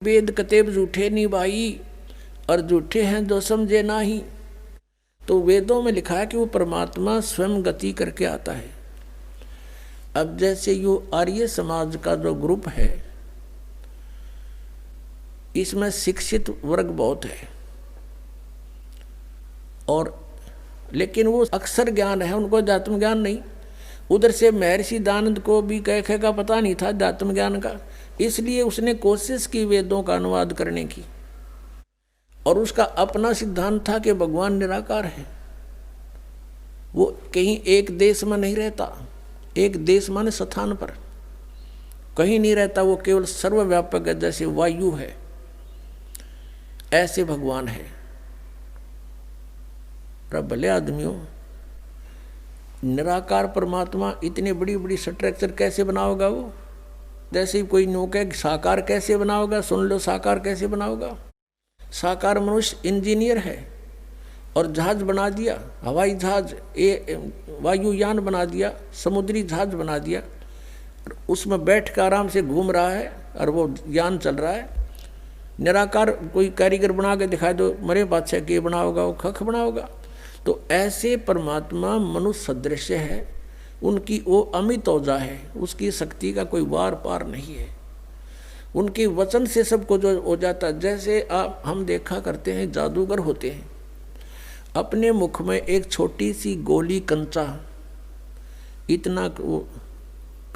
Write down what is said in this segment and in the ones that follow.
वेद कतेब झूठे नहीं भाई, और झूठे हैं जो समझे ना ही। तो वेदों में लिखा है कि वो परमात्मा स्वयं गति करके आता है। अब जैसे यो आर्य समाज का जो ग्रुप है, इसमें शिक्षित वर्ग बहुत है, और लेकिन वो अक्षर ज्ञान है, उनको अध्यात्म ज्ञान नहीं। उधर से महर्षि दानंद को भी कह का पता नहीं था अध्यात्म ज्ञान का, इसलिए उसने कोशिश की वेदों का अनुवाद करने की, और उसका अपना सिद्धांत था कि भगवान निराकार है। वो कहीं एक देश में नहीं रहता, एक देश माने स्थान पर कहीं नहीं रहता, वो केवल सर्वव्यापक है, जैसे वायु है ऐसे भगवान है। भले आदमियों, निराकार परमात्मा इतनी बड़ी बड़ी स्ट्रक्चर कैसे बनाओगा वो? जैसे कोई नौके साकार कैसे बनाओगा, सुन लो साकार कैसे बनाओगा। साकार मनुष्य इंजीनियर है और जहाज बना दिया, हवाई जहाज, वायुयान बना दिया, समुद्री जहाज बना दिया, उसमें बैठ कर आराम से घूम रहा है और वो यान चल रहा है। निराकार कोई कारीगर बना के दिखाए दो, मरे बादशाह के बनाओगा, वो खख बनाओगा। तो ऐसे परमात्मा मनुष्य सदृश है, उनकी वो अमित ओजा है, उसकी शक्ति का कोई वार पार नहीं है, उनके वचन से सबको जो हो जाता। जैसे आप हम देखा करते हैं जादूगर होते हैं, अपने मुख में एक छोटी सी गोली कंचा, इतना वो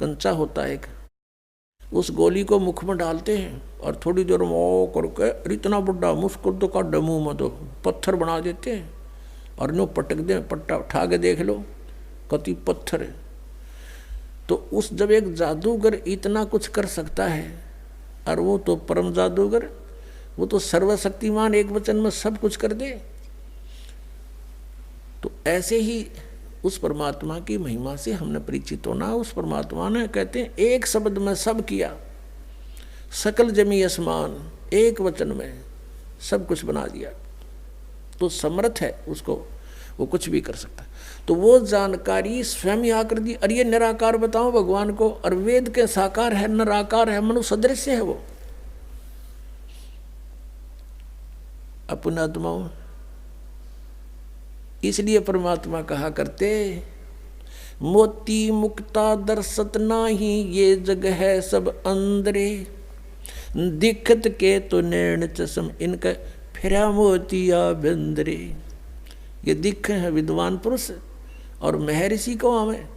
कंचा होता है, उस गोली को मुख में डालते हैं और थोड़ी देर में ओ करके इतना बड़ा मुश्किल तो का मुंह में तो पत्थर बना देते हैं, और नो पटक दे, पट्टा उठा के देख लो कति पत्थर है। तो उस जब एक जादूगर इतना कुछ कर सकता है, और वो तो परम जादूगर, वो तो सर्वशक्तिमान, एक वचन में सब कुछ कर दे। तो ऐसे ही उस परमात्मा की महिमा से हमने परिचित होना। उस परमात्मा ने कहते हैं एक शब्द में सब किया, सकल जमी आसमान, एक वचन में सब कुछ बना दिया। तो समर्थ है उसको, वो कुछ भी कर सकता है। तो वो जानकारी स्वयं ही आकर दी। अरे ये निराकार बताओ भगवान को, और वेद के साकार है, निराकार है, मनुष्य सदृश है वो अपनात्माओं। इसलिए परमात्मा कहा करते, मोती मुक्ता दर्शत नाही, ये जग है सब अंदरे, दिखत के तो नैन चश्म, इनका फिरा मोतिया बंदरे। ये दिख है विद्वान पुरुष, और महर्षि को हमें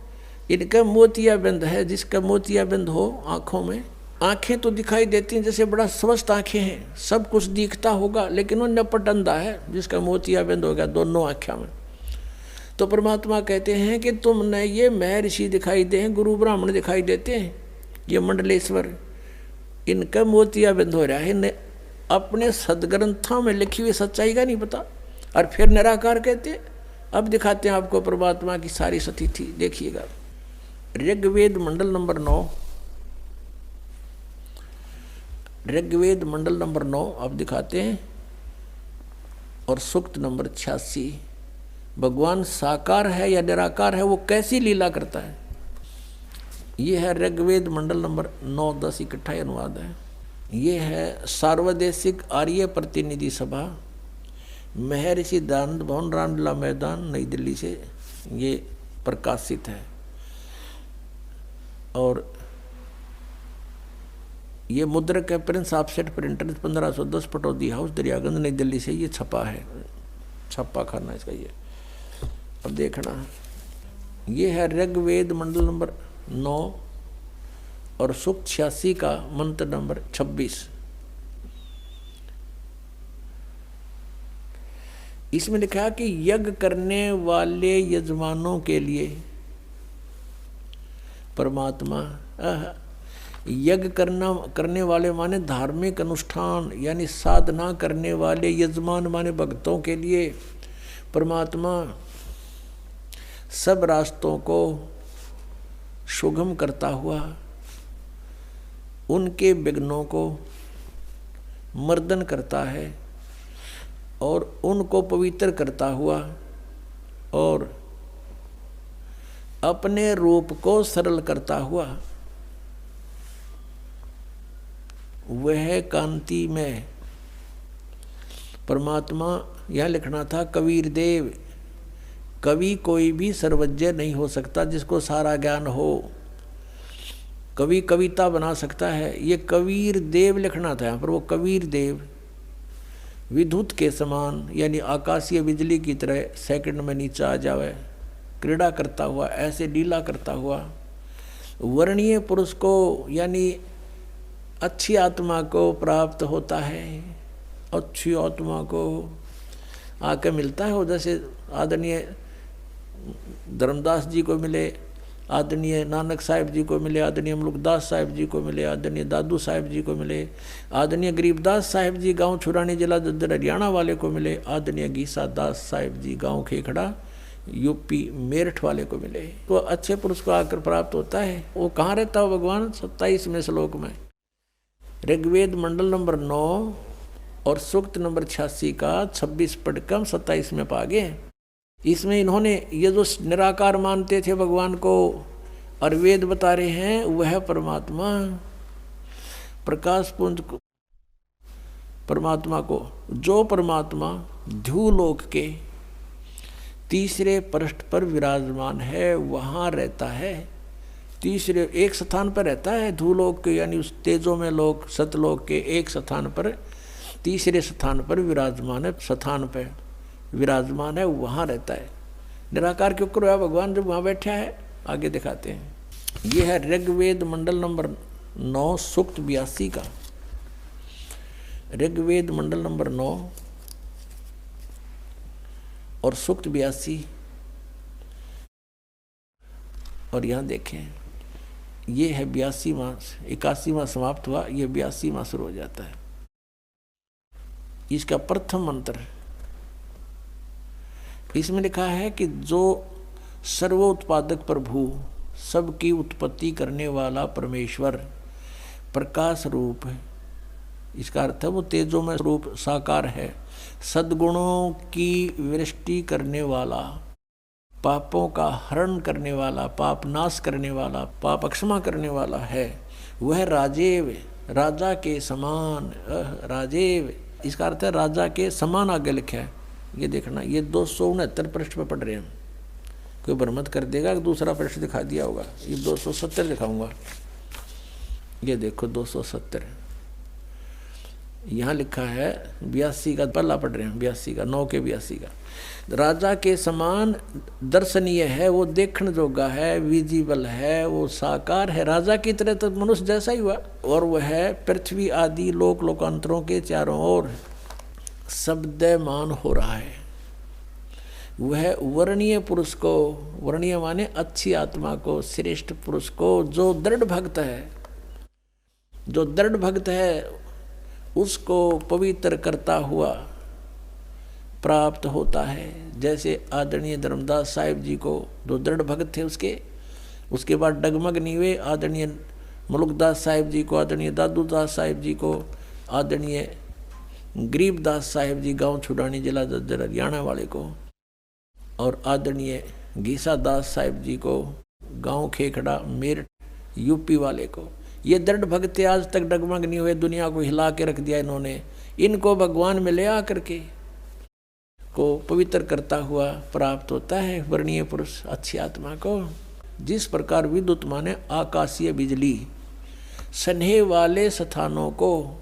इनका मोतिया बंद है। जिसका मोतिया बंद हो आंखों में, आंखें तो दिखाई देती हैं जैसे बड़ा स्वस्थ आंखें हैं, सब कुछ दिखता होगा, लेकिन वो नपट अंधा है जिसका मोतिया बंद हो गया दोनों आँखों में। तो परमात्मा कहते हैं कि तुमने ये महर्षि दिखाई दे हैं, गुरु ब्राह्मण दिखाई देते हैं, ये मंडलेश्वर, इनका मोतिया बंद हो रहा है, इन्हें अपने सदग्रंथों में लिखी हुई सच्चाई का नहीं पता, और फिर निराकार कहते हैं। अब दिखाते हैं आपको परमात्मा की सारी स्थिति, देखिएगा। ऋग्वेद मंडल नंबर 9, ऋग्वेद मंडल नंबर 9 अब दिखाते हैं, और सूक्त नंबर 86। भगवान साकार है या निराकार है, वो कैसी लीला करता है। ये है ऋग्वेद मंडल नंबर 9, 10 इकट्ठा अनुवाद है। ये है सार्वदेशिक आर्य प्रतिनिधि सभा, महर्षि दानंद भवन, रामलीला मैदान, नई दिल्ली से ये प्रकाशित है। और ये मुद्रक है Prince offset printer, 1510 Pataudi house, Daryaganj, नई दिल्ली से ये छपा है, छापा खाना इसका ये। अब देखना, ये है ऋग्वेद मंडल नंबर 9 और सूक्त 86 का मंत्र नंबर 26। इसमें लिखा है कि यज्ञ करने वाले यजमानों के लिए परमात्मा, यज्ञ करने वाले माने धार्मिक अनुष्ठान यानी साधना करने वाले, यजमान माने भक्तों के लिए परमात्मा सब रास्तों को सुगम करता हुआ उनके विघ्नों को मर्दन करता है, और उनको पवित्र करता हुआ, और अपने रूप को सरल करता हुआ वह कांति में परमात्मा। यह लिखना था कबीर देव। कवि कोई भी सर्वज्ञ नहीं हो सकता जिसको सारा ज्ञान हो। कवि कविता बना सकता है, ये कबीर देव लिखना था यहाँ पर। वो कबीर देव विद्युत के समान यानी आकाशीय बिजली की तरह सेकंड में नीचे आ जावे, क्रीड़ा करता हुआ, ऐसे लीला करता हुआ। वर्णीय पुरुष को यानी अच्छी आत्मा को प्राप्त होता है। अच्छी आत्मा को आके मिलता है वो, जैसे आदरणीय धर्मदास जी को मिले, आदरणीय नानक साहिब जी को मिले, आदरणीय मुल्कदास साहिब जी को मिले, आदरणीय दादू साहिब जी को मिले, आदरणीय गरीबदास साहिब जी गांव छुरानी जिला जज्जर हरियाणा वाले को मिले, आदरणीय गीसा दास साहिब जी गांव खेखड़ा यूपी मेरठ वाले को मिले। तो अच्छे पुरुष को आकर प्राप्त होता है। वो कहाँ रहता हो भगवान? 27वें श्लोक में, ऋग्वेद मंडल नंबर 9 और सूक्त नंबर 86 का 26 पढ़कर 27 में पा गए। इसमें इन्होंने ये जो निराकार मानते थे भगवान को और वेद बता रहे हैं, वह परमात्मा प्रकाश पुंज को, परमात्मा को, जो परमात्मा ध्रुवलोक के तीसरे पृष्ठ पर विराजमान है, वहाँ रहता है। तीसरे एक स्थान पर रहता है ध्रुवलोक के, यानी उस तेजो में लोक सतलोक के एक स्थान पर, तीसरे स्थान पर विराजमान है, स्थान पर विराजमान है, वहाँ रहता है। निराकार क्यों करो है भगवान जब वहाँ बैठा है? आगे दिखाते हैं। ये है ऋग्वेद मंडल नंबर 9 सूक्त 82 का। ऋग्वेद मंडल नंबर 9 और सूक्त 82। और यहाँ देखें, ये है 82वां, 81वां समाप्त हुआ, ये 82वां शुरू हो जाता है। इसका प्रथम मंत्र, इसमें लिखा है कि जो सर्वोत्पादक प्रभु, सबकी उत्पत्ति करने वाला परमेश्वर प्रकाश रूप है। इसका अर्थ है वो तेजोमय रूप साकार है, सद्गुणों की वृष्टि करने वाला, पापों का हरण करने वाला, पाप नाश करने वाला, पाप क्षमा करने वाला है। वह राजेव, राजा के समान, राजेव, इसका अर्थ है राजा के समान आगे लिखा है। ये देखना, ये 269 पृष्ठ पर पढ़ रहे हैं। कोई भ्रमत कर देगा कि दूसरा पृष्ठ दिखा दिया होगा। ये 270 दिखाऊंगा। ये देखो 270 यहाँ लिखा है। 82 का पहला पढ़ रहे हैं, 82 का 9 के 82 का। राजा के समान दर्शनीय है, वो देखने जोगा है, विजिबल है, वो साकार है, राजा की तरह तो मनुष्य जैसा ही हुआ। और वह पृथ्वी आदि लोक लोकांतरों के चारों ओर शब्दमान हो रहा है। वह वर्णीय पुरुष को, वर्णीय माने अच्छी आत्मा को, श्रेष्ठ पुरुष को, जो दृढ़ भक्त है, जो दृढ़ भक्त है उसको पवित्र करता हुआ प्राप्त होता है। जैसे आदरणीय धर्मदास साहिब जी को, जो दृढ़ भक्त थे उसके बाद डगमग नहीं हुए। आदरणीय मुल्कदास साहिब जी को, आदरणीय दादू दास साहिब जी को, आदरणीय गरीबदास साहिब जी गांव छुड़ानी जिला जज्जर हरियाणा वाले को, और आदरणीय गीसा दास साहिब जी को गांव खेखड़ा मेरठ यूपी वाले को। ये दृढ़ भक्त आज तक डगमग नहीं हुए, दुनिया को हिला के रख दिया इन्होंने। इनको भगवान में ले आकर के को पवित्र करता हुआ प्राप्त होता है वर्णीय पुरुष अच्छी आत्मा को। जिस प्रकार विद्युत माने आकाशीय बिजली स्नेह वाले स्थानों को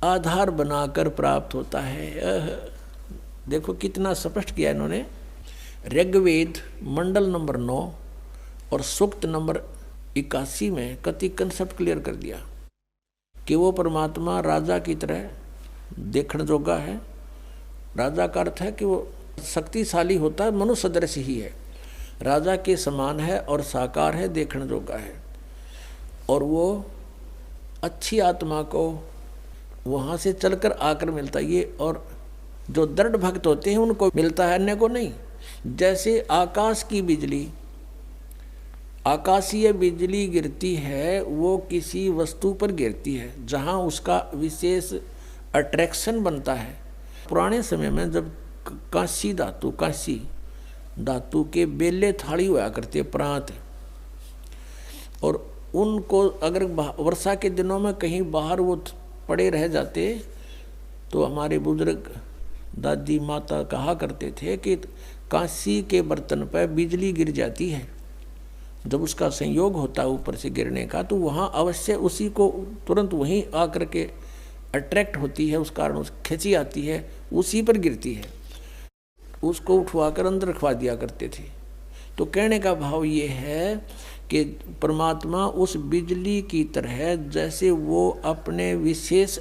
आधार बनाकर प्राप्त होता है। देखो कितना स्पष्ट किया इन्होंने। ऋग्वेद मंडल नंबर 9 और सूक्त नंबर 81 में कति कंसेप्ट क्लियर कर दिया कि वो परमात्मा राजा की तरह देखने जोगा है। राजा का अर्थ है कि वो शक्तिशाली होता है, मनुष्य सदृश ही है, राजा के समान है और साकार है, देखने जोगा है। और वो अच्छी आत्मा को वहाँ से चलकर आकर मिलता है ये। और जो दृढ़ भक्त होते हैं उनको मिलता है, अन्य को नहीं। जैसे आकाश की बिजली, आकाशीय बिजली गिरती है, वो किसी वस्तु पर गिरती है जहाँ उसका विशेष अट्रैक्शन बनता है। पुराने समय में जब कांसी धातु के बेले थाली हुआ करते प्रांत, और उनको अगर वर्षा के दिनों में कहीं बाहर वो पड़े रह जाते तो हमारे बुजुर्ग दादी माता कहा करते थे कि कांसी के बर्तन पर बिजली गिर जाती है, जब उसका संयोग होता है ऊपर से गिरने का तो वहाँ अवश्य उसी को तुरंत वहीं आकर के अट्रैक्ट होती है, उस कारण उस खिंची आती है, उसी पर गिरती है। उसको उठवाकर अंदर रखवा दिया करते थे। तो कहने का भाव ये है कि परमात्मा उस बिजली की तरह जैसे वो अपने विशेष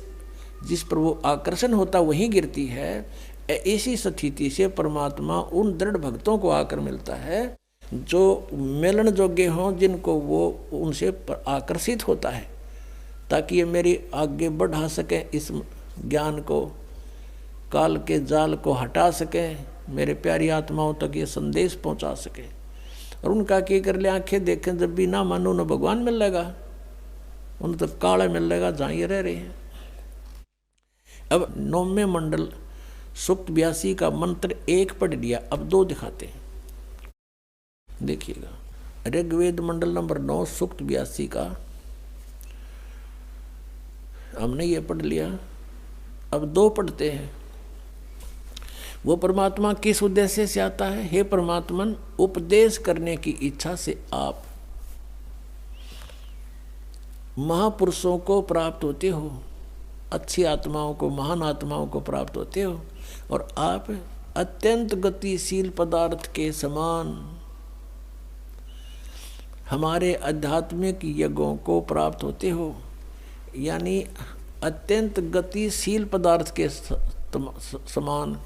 जिस पर वो आकर्षण होता वहीं गिरती है, ऐसी स्थिति से परमात्मा उन दृढ़ भक्तों को आकर मिलता है जो मिलन योग्य हों, जिनको वो उनसे आकर्षित होता है, ताकि ये मेरी आगे बढ़ा सकें, इस ज्ञान को, काल के जाल को हटा सकें, मेरे प्यारी आत्माओं तक ये संदेश पहुंचा सकें। और उनका क्या कर ले, आंखें देखें जब भी ना मानो न भगवान मिल लेगा, उन्हें तो काला मिल लेगा जहाँ ये रह रहे हैं। अब 9वें मंडल सूक्त 82 का मंत्र 1 पढ़ लिया, अब 2 दिखाते हैं, देखिएगा। ऋग्वेद मंडल नंबर 9 सूक्त 82 का हमने ये पढ़ लिया, अब 2 पढ़ते हैं। वो परमात्मा किस उद्देश्य से आता है? हे परमात्मन, उपदेश करने की इच्छा से आप महापुरुषों को प्राप्त होते हो, अच्छी आत्माओं को, महान आत्माओं को प्राप्त होते हो, और आप अत्यंत गतिशील पदार्थ के समान हमारे आध्यात्मिक यज्ञों को प्राप्त होते हो। यानी अत्यंत गतिशील पदार्थ के समान,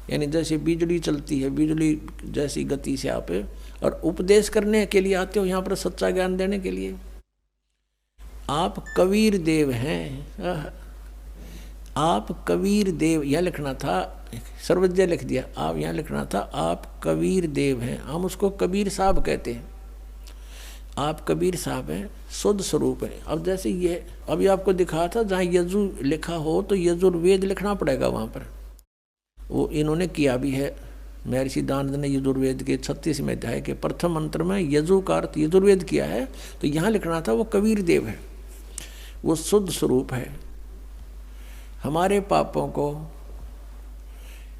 यानी जैसे बिजली चलती है, बिजली जैसी गति से आप, और उपदेश करने के लिए आते हो, यहाँ पर सच्चा ज्ञान देने के लिए। आप कबीर देव हैं, आप कबीर देव, यह लिखना था, सर्वज्ञ लिख दिया, आप यहाँ लिखना था आप कबीर देव हैं। हम उसको कबीर साहब कहते हैं, आप कबीर साहब हैं, शुद्ध स्वरूप है। अब जैसे ये अभी आपको दिखा था, जहाँ यजु लिखा हो तो यजुर्वेद लिखना पड़ेगा वहाँ पर, वो इन्होंने किया भी है। महर्षि दानंद ने यजुर्वेद के 36वें अध्याय के प्रथम मंत्र में यजु का अर्थ यजुर्वेद किया है, तो यहाँ लिखना था वो कबीर देव है, वो शुद्ध स्वरूप है। हमारे पापों को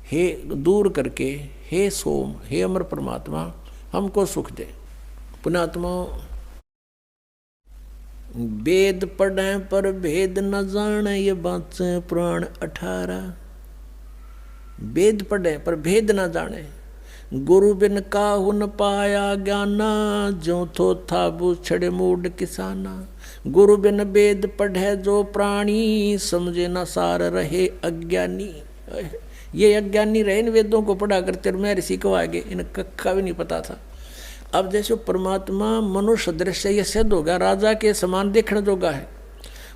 हे दूर करके, हे सोम, हे अमर परमात्मा, हमको सुख दे। पुणात्मा, वेद पढ़े पर भेद न जाने, ये बात से पुराण 18। वेद पढ़े पर भेद न जाने, गुरु बिन काहू न पाया ज्ञाना, जो थो था बूछड़े मूड किसाना। गुरु बिन वेद पढ़े जो प्राणी, समझे न सार रहे अज्ञानी। ये अज्ञानी रहे इन वेदों को पढ़ा करते, मैं ऋषि को आगे इन कक्का भी नहीं पता था। अब जैसे परमात्मा मनुष्य दृश्य ये सिद्ध होगा, राजा के समान देखने जोगा है,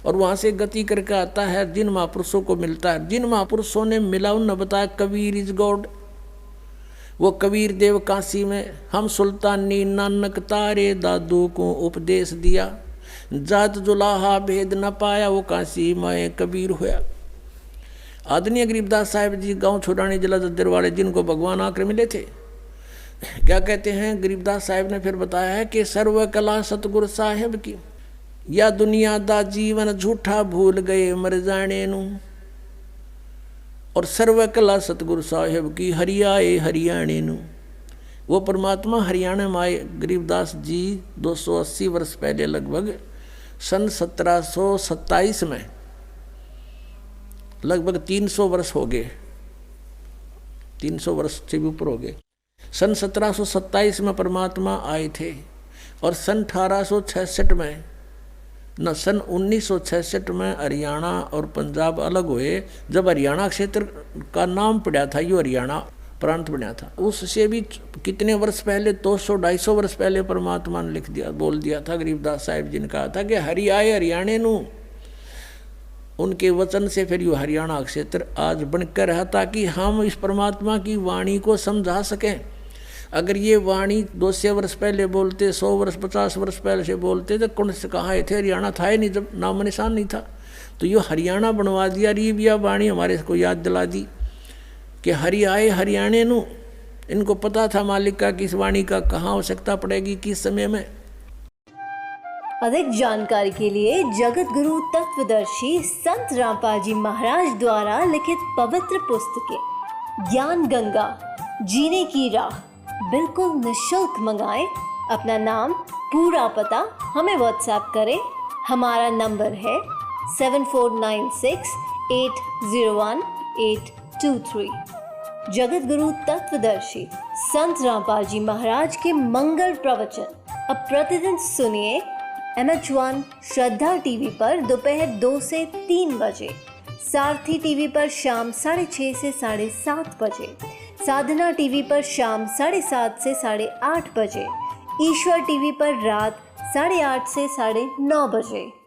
और वहाँ से गति करके आता है, जिन महापुरुषों को मिलता है, जिन महापुरुषों ने मिला उन्होंने बताया कबीर इज गॉड। वो कबीर देव काशी में, हम सुल्तानी नानक तारे दादू को उपदेश दिया, जात जुलाहा भेद न पाया, वो काशी माए कबीर होया। आदरणीय गरीबदास साहिब जी गांव छोड़ानी जिला जद्दर वाले, जिनको भगवान आकर मिले थे, क्या कहते हैं गरीबदास साहिब ने फिर बताया है कि सर्व कला सतगुरु साहिब की, या दुनिया दा जीवन झूठा भूल गए मर जाने नू, और सर्व कला सतगुरु साहिब की हरियाए हरियाणे नू। वो परमात्मा हरियाणा में आए गरीबदास जी 280 वर्ष पहले, लगभग सन 1727 में, लगभग 300 वर्ष हो गए, 300 वर्ष से भी ऊपर हो गए। सन 1727 में परमात्मा आए थे, और सन 1866 में, न सन 1966 में हरियाणा और पंजाब अलग हुए। जब हरियाणा क्षेत्र का नाम पड़ा था, यो हरियाणा प्रांत बना था, उससे भी कितने वर्ष पहले, 200-250 वर्ष पहले परमात्मा ने लिख दिया, बोल दिया था। गरीबदास साहिब जी ने कहा था कि हरि आए हरियाणे नू। उनके वचन से फिर यो हरियाणा क्षेत्र आज बनकर रहा, ताकि हम इस परमात्मा की वाणी को समझा सकें। अगर ये वाणी 200 वर्ष पहले बोलते, 100 वर्ष 50 वर्ष पहले से बोलते, तो कौन से कहाँ थे, हरियाणा था ही नहीं, जब नाम निशान नहीं था। तो ये हरियाणा बनवा दिया, रीबिया वाणी हमारे को याद दिला दी कि हरि आए हरियाणे नू। इनको पता था मालिक का कि इस वाणी का कहाँ आवश्यकता पड़ेगी, किस समय में। अधिक जानकारी के लिए जगत गुरु तत्वदर्शी संत रामपाल जी महाराज द्वारा लिखित पवित्र पुस्तकें ज्ञान गंगा, जीने की राह बिल्कुल निःशुल्क मंगाएं। अपना नाम, पूरा पता हमें व्हाट्सएप करें। हमारा नंबर है 7496801823। जगत गुरु तत्वदर्शी संत रामपाल जी महाराज के मंगल प्रवचन अब प्रतिदिन सुनिए MH1 श्रद्धा टीवी पर दोपहर 2 से 3 बजे, सारथी टीवी पर शाम 6:30 से 7:30 बजे, साधना टीवी पर शाम 7:30 से 8:30 बजे, ईश्वर टीवी पर रात 8:30 से 9:30 बजे।